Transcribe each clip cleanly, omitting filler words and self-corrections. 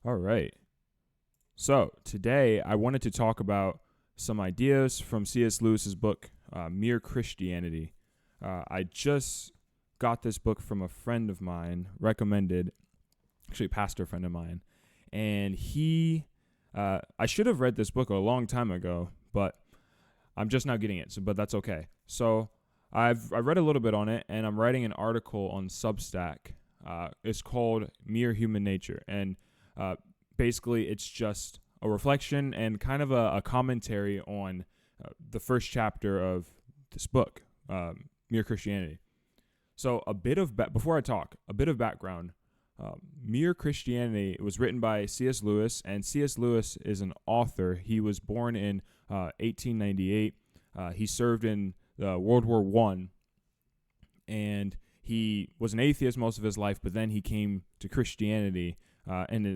All right. So today I wanted to talk about some ideas from C.S. Lewis's book, Mere Christianity. I just got this book from a friend of mine, recommended, actually a pastor friend of mine, and I should have read this book a long time ago, but I'm just now getting it. But that's okay. So I read a little bit on it, and I'm writing an article on Substack. It's called Mere Human Nature, and basically it's just a reflection and kind of a commentary on the first chapter of this book, Mere Christianity. So before I talk, a bit of background. Mere Christianity was written by C.S. Lewis, and C.S. Lewis is an author. He was born in 1898. He served in World War I, and he was an atheist most of his life, but then he came to Christianity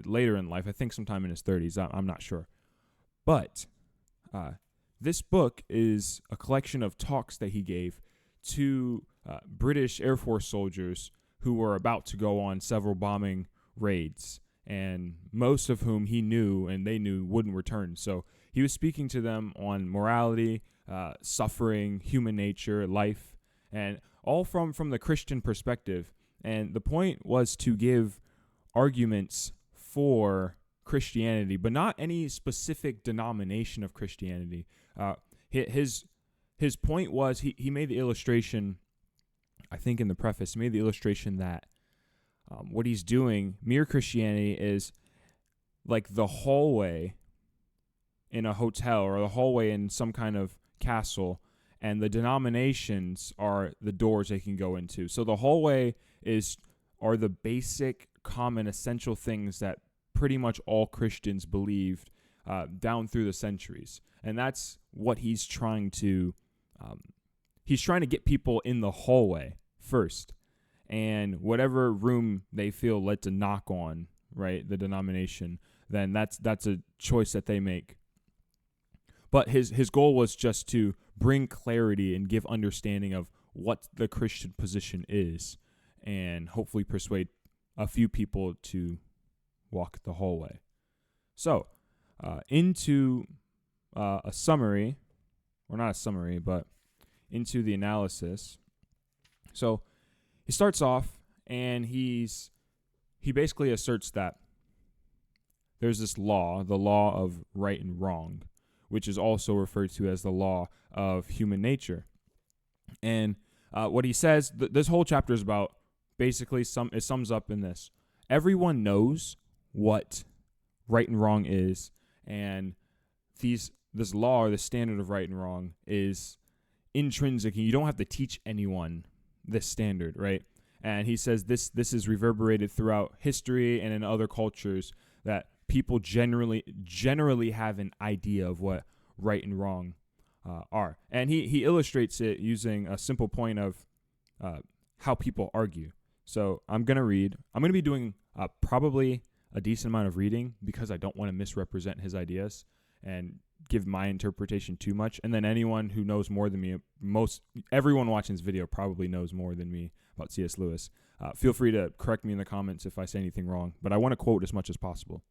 later in life, I think sometime in his 30s. I'm not sure. But this book is a collection of talks that he gave to British Air Force soldiers who were about to go on several bombing raids, and most of whom he knew and they knew wouldn't return. So he was speaking to them on morality, suffering, human nature, life, and all from the Christian perspective. And the point was to give arguments for Christianity, but not any specific denomination of Christianity. His point was he made the illustration, I think in the preface, he made the illustration that what he's doing, Mere Christianity, is like the hallway in a hotel or the hallway in some kind of castle, and the denominations are the doors they can go into. So the hallway are the basic, common, essential things that pretty much all Christians believed down through the centuries. And that's what he's trying to get people in the hallway first. And whatever room they feel led to knock on, right, the denomination, then that's a choice that they make. But his goal was just to bring clarity and give understanding of what the Christian position is, and hopefully persuade a few people to walk the hallway. So, into a summary, or not a summary, but into the analysis. So, he starts off, and he basically asserts that there's this law, the law of right and wrong, which is also referred to as the law of human nature. And what he says, this whole chapter is about, basically, it sums up in this. Everyone knows what right and wrong is, and this law, or the standard of right and wrong, is intrinsic. You don't have to teach anyone this standard, right? And he says this is reverberated throughout history and in other cultures, that people generally have an idea of what right and wrong are. And he illustrates it using a simple point of how people argue. So I'm going to be doing probably a decent amount of reading, because I don't want to misrepresent his ideas and give my interpretation too much. And then anyone who knows more than me, everyone watching this video probably knows more than me about C.S. Lewis. Feel free to correct me in the comments if I say anything wrong, but I want to quote as much as possible.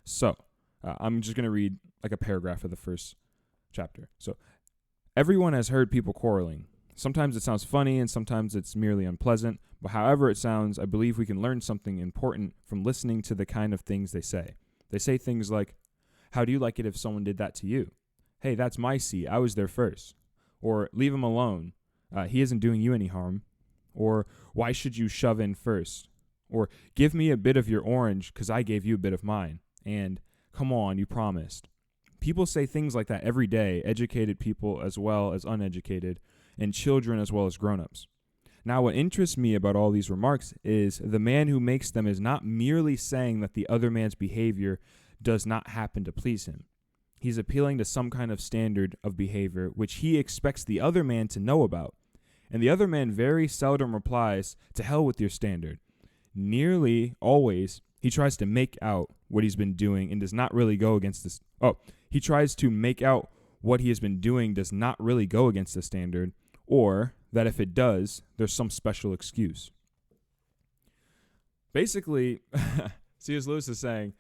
So, I'm just going to read like a paragraph of the first chapter. So, everyone has heard people quarreling. Sometimes it sounds funny and sometimes it's merely unpleasant, but however it sounds, I believe we can learn something important from listening to the kind of things they say. They say things like, "How do you like it if someone did that to you? Hey, that's my seat. I was there first." Or, "Leave him alone. He isn't doing you any harm." Or, "Why should you shove in first?" Or, "Give me a bit of your orange because I gave you a bit of mine." And, "Come on, you promised." People say things like that every day, educated people as well as uneducated, and children as well as grown-ups. Now, what interests me about all these remarks is the man who makes them is not merely saying that the other man's behavior does not happen to please him. He's appealing to some kind of standard of behavior which he expects the other man to know about. And the other man very seldom replies, "To hell with your standard." Nearly always, he tries to make out what he's been doing and does not really go against this. He tries to make out what he has been doing does not really go against the standard, or that if it does, there's some special excuse. Basically, C.S. Lewis is saying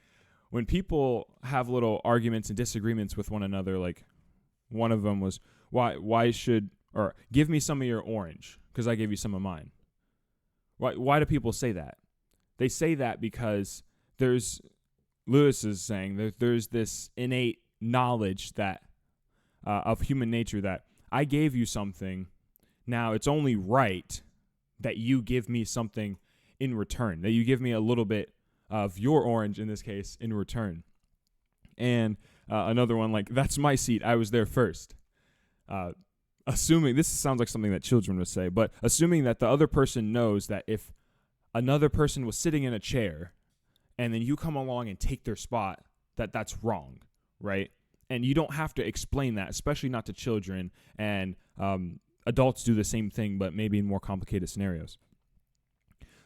when people have little arguments and disagreements with one another, like one of them was, why should, or give me some of your orange because I gave you some of mine. Why do people say that? They say that because Lewis is saying that there's this innate knowledge that of human nature that I gave you something, now it's only right that you give me something in return, that you give me a little bit of your orange, in this case, in return. And another one, like, that's my seat, I was there first. Assuming, this sounds like something that children would say, but assuming that the other person knows that if another person was sitting in a chair and then you come along and take their spot, that's wrong, right? And you don't have to explain that, especially not to children, and adults do the same thing, but maybe in more complicated scenarios.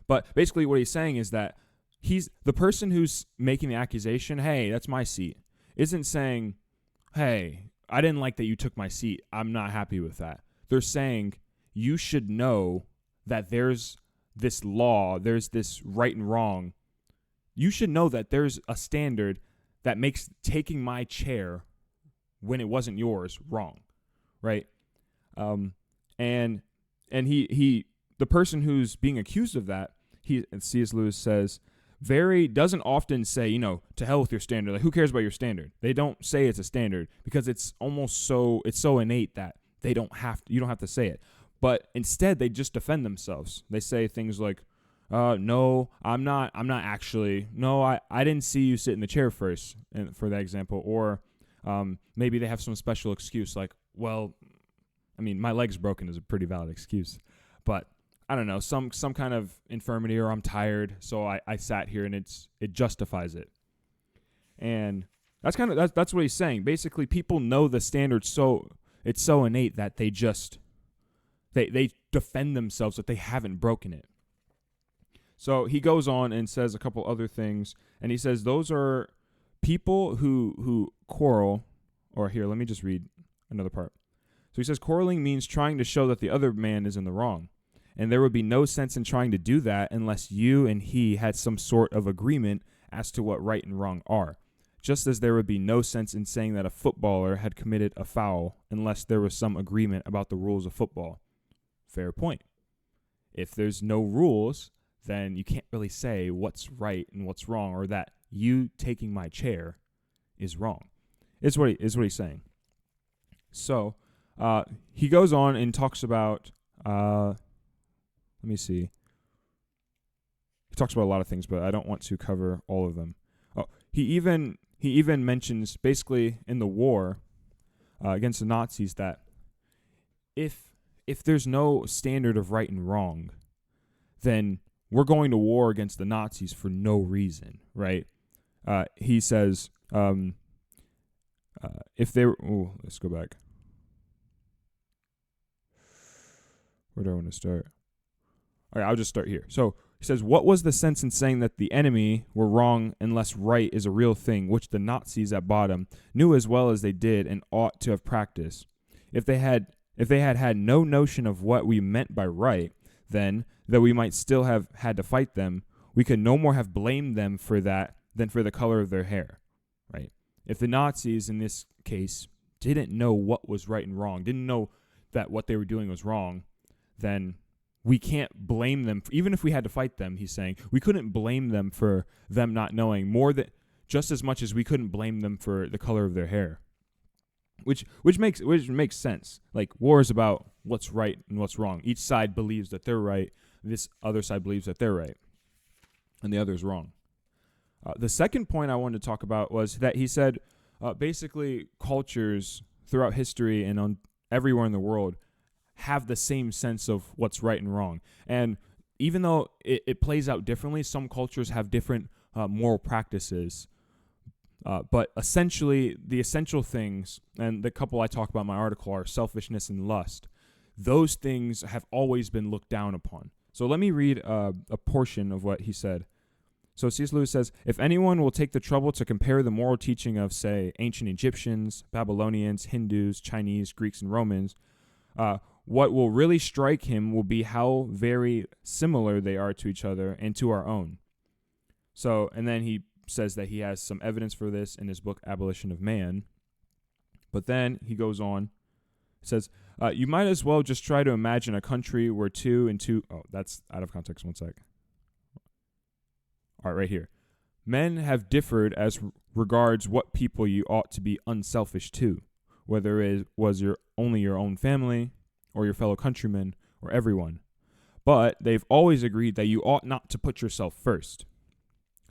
But basically what he's saying is that he's the person who's making the accusation, hey, that's my seat, isn't saying, hey, I didn't like that you took my seat, I'm not happy with that. They're saying you should know that there's this law, there's this right and wrong. You should know that there's a standard that makes taking my chair when it wasn't yours wrong, right? And he the person who's being accused of that, C.S. Lewis says, doesn't often say, to hell with your standard. Like, who cares about your standard? They don't say it's a standard because it's so innate that you don't have to say it. But instead, they just defend themselves. They say things like, no, I'm not actually. No, I didn't see you sit in the chair first, for that example. Or maybe they have some special excuse like, well, I mean, my leg's broken is a pretty valid excuse. But I don't know, some kind of infirmity, or I'm tired, so I sat here, and it justifies it. And that's what he's saying. Basically, people know the standard, so it's so innate that they just they defend themselves that they haven't broken it. So he goes on and says a couple other things, and he says those are people who quarrel. Or here, let me just read another part. So he says quarreling means trying to show that the other man is in the wrong. And there would be no sense in trying to do that unless you and he had some sort of agreement as to what right and wrong are. Just as there would be no sense in saying that a footballer had committed a foul unless there was some agreement about the rules of football. Fair point. If there's no rules, then you can't really say what's right and what's wrong, or that you taking my chair is wrong. Is what he's saying. So he goes on and talks about... let me see. He talks about a lot of things, but I don't want to cover all of them. Oh, he even mentions basically in the war against the Nazis that if there's no standard of right and wrong, then we're going to war against the Nazis for no reason, right? He says if they were... let's go back. Where do I want to start? All right, I'll just start here. So he says, what was the sense in saying that the enemy were wrong unless right is a real thing, which the Nazis at bottom knew as well as they did and ought to have practiced? If they had no notion of what we meant by right, then, though we might still have had to fight them, we could no more have blamed them for that than for the color of their hair, right? If the Nazis, in this case, didn't know what was right and wrong, didn't know that what they were doing was wrong, then we can't blame them. Even if we had to fight them, he's saying, we couldn't blame them for them not knowing just as much as we couldn't blame them for the color of their hair. Which makes sense. Like, war is about what's right and what's wrong. Each side believes that they're right. This other side believes that they're right, and the other's wrong. The second point I wanted to talk about was that he said, basically, cultures throughout history and everywhere in the world have the same sense of what's right and wrong. And even though it plays out differently, some cultures have different moral practices. But essentially, the essential things, and the couple I talk about in my article, are selfishness and lust. Those things have always been looked down upon. So let me read a portion of what he said. So C.S. Lewis says, if anyone will take the trouble to compare the moral teaching of, say, ancient Egyptians, Babylonians, Hindus, Chinese, Greeks, and Romans, what will really strike him will be how very similar they are to each other and to our own. So, and then he says that he has some evidence for this in his book, Abolition of Man. But then he goes on, says, you might as well just try to imagine a country where that's out of context, one sec. All right, right here. Men have differed as regards what people you ought to be unselfish to, whether it was only your own family or your fellow countrymen or everyone. But they've always agreed that you ought not to put yourself first.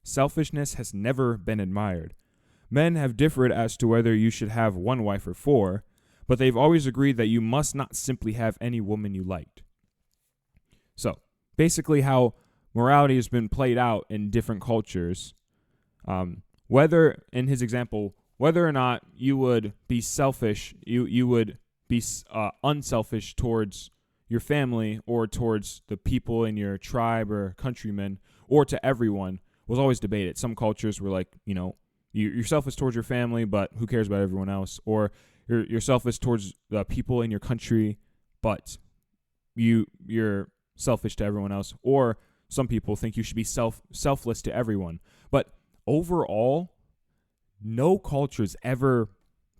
Selfishness has never been admired. Men have differed as to whether you should have one wife or four, but they've always agreed that you must not simply have any woman you liked. So, basically how morality has been played out in different cultures, whether, in his example, whether or not you would be selfish, you would be unselfish towards your family or towards the people in your tribe or countrymen or to everyone was always debated. Some cultures were like, you're selfish towards your family, but who cares about everyone else? Or you're selfish towards the people in your country, but you're selfish to everyone else. Or some people think you should be selfless to everyone. But overall, no culture's ever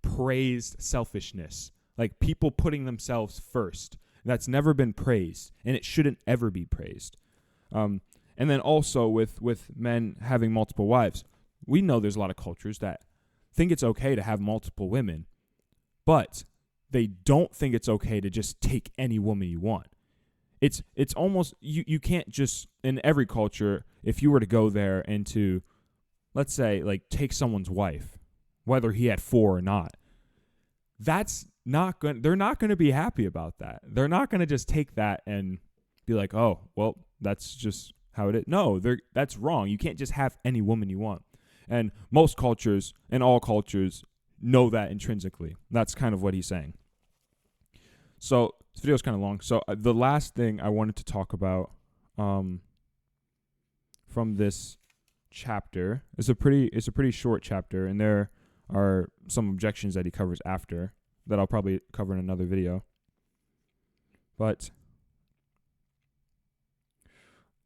praised selfishness, like people putting themselves first. That's never been praised, and it shouldn't ever be praised. And then also with men having multiple wives, we know there's a lot of cultures that think it's okay to have multiple women, but they don't think it's okay to just take any woman you want. It's almost, you can't just, in every culture, if you were to go there and to, let's say, like, take someone's wife, whether he had four or not, they're not going to be happy about that. They're not going to just take that and be like, oh, well, that's just how it is. No, that's wrong. You can't just have any woman you want. And most cultures and all cultures know that intrinsically. That's kind of what he's saying. So this video is kind of long. So the last thing I wanted to talk about from this chapter is a pretty short chapter, and there are some objections that he covers after that I'll probably cover in another video. But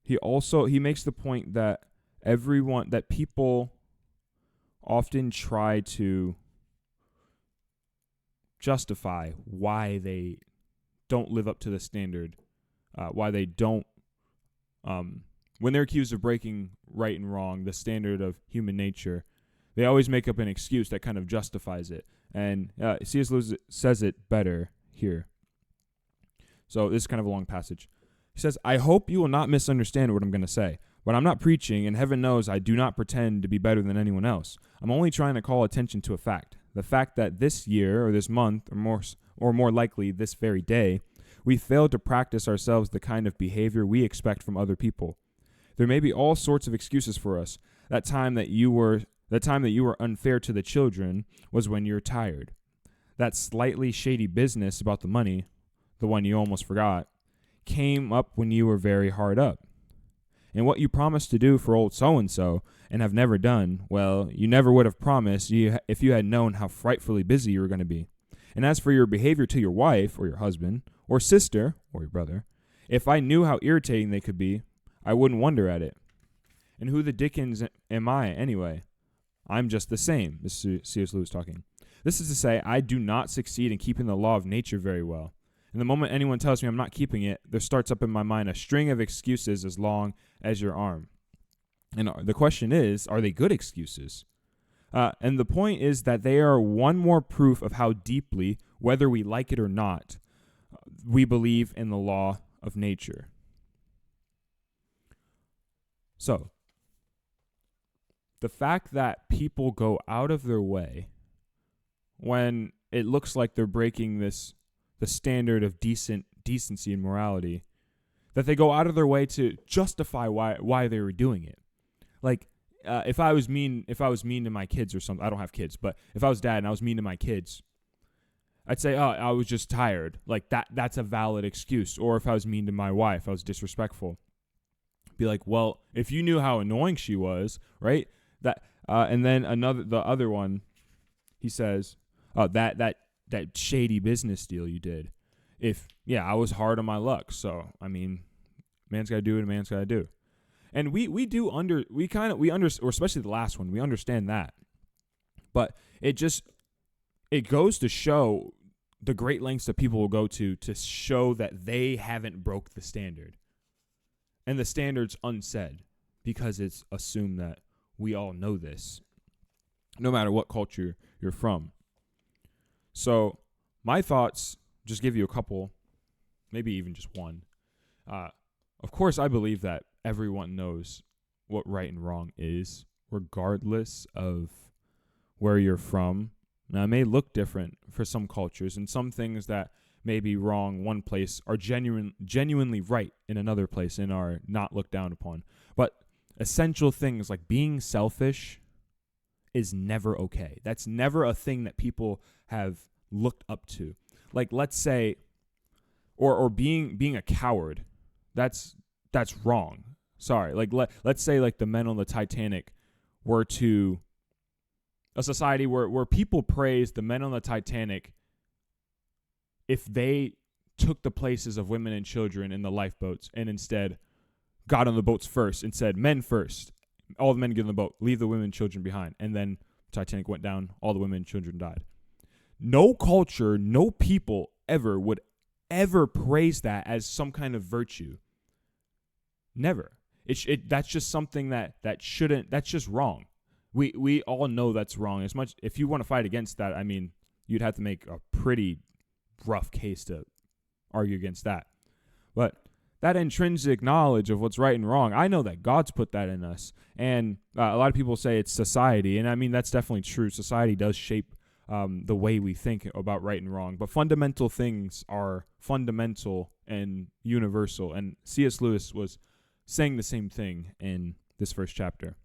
he makes the point that people often try to justify why they don't live up to the standard, why they don't, when they're accused of breaking right and wrong, the standard of human nature, they always make up an excuse that kind of justifies it. And C.S. Lewis says it better here. So this is kind of a long passage. He says, I hope you will not misunderstand what I'm going to say, but I'm not preaching, and heaven knows I do not pretend to be better than anyone else. I'm only trying to call attention to a fact. The fact that this year or this month or more likely this very day, we failed to practice ourselves the kind of behavior we expect from other people. There may be all sorts of excuses for us. That time that you were unfair to the children was when you're tired. That slightly shady business about the money, the one you almost forgot, came up when you were very hard up. And what you promised to do for old so-and-so and have never done, well, you never would have promised if you had known how frightfully busy you were going to be. And as for your behavior to your wife or your husband or sister or your brother, if I knew how irritating they could be, I wouldn't wonder at it. And who the dickens am I anyway? I'm just the same. This is C.S. Lewis talking. This is to say, I do not succeed in keeping the law of nature very well. And the moment anyone tells me I'm not keeping it, there starts up in my mind a string of excuses as long as your arm. And the question is, are they good excuses? And the point is that they are one more proof of how deeply, whether we like it or not, we believe in the law of nature. So, the fact that people go out of their way when it looks like they're breaking the standard of decency and morality, that they go out of their way to justify why they were doing it. Like, if I was mean to my kids or something, I don't have kids, but if I was dad and I was mean to my kids, I'd say, oh, I was just tired. Like that's a valid excuse. Or if I was mean to my wife, I was disrespectful. Be like, well, if you knew how annoying she was, right? And then the other one, he says, that shady business deal you did. I was hard on my luck. So, I mean, man's got to do what a man's got to do. And we or especially the last one, we understand that. But it goes to show the great lengths that people will go to show that they haven't broke the standard. And the standard's unsaid because it's assumed that we all know this, no matter what culture you're from. So my thoughts, just give you a couple, maybe even just one. Of course, I believe that everyone knows what right and wrong is, regardless of where you're from. Now, it may look different for some cultures, and some things that may be wrong one place are genuinely right in another place and are not looked down upon. But essential things like being selfish is never okay. That's never a thing that people have looked up to. Like, let's say, or being a coward, that's wrong. Sorry. Like, let's say like the men on the Titanic were to a society where people praise the men on the Titanic if they took the places of women and children in the lifeboats and instead got on the boats first and said, men first, all the men get on the boat, leave the women and children behind. And then Titanic went down, all the women and children died. No culture, no people would ever praise that as some kind of virtue. Never. That's just something that shouldn't, that's just wrong. We all know that's wrong. As much, if you want to fight against that, I mean, you'd have to make a pretty rough case to argue against that. But that intrinsic knowledge of what's right and wrong, I know that God's put that in us. And a lot of people say it's society. And I mean, that's definitely true. Society does shape the way we think about right and wrong. But fundamental things are fundamental and universal. And C.S. Lewis was saying the same thing in this first chapter.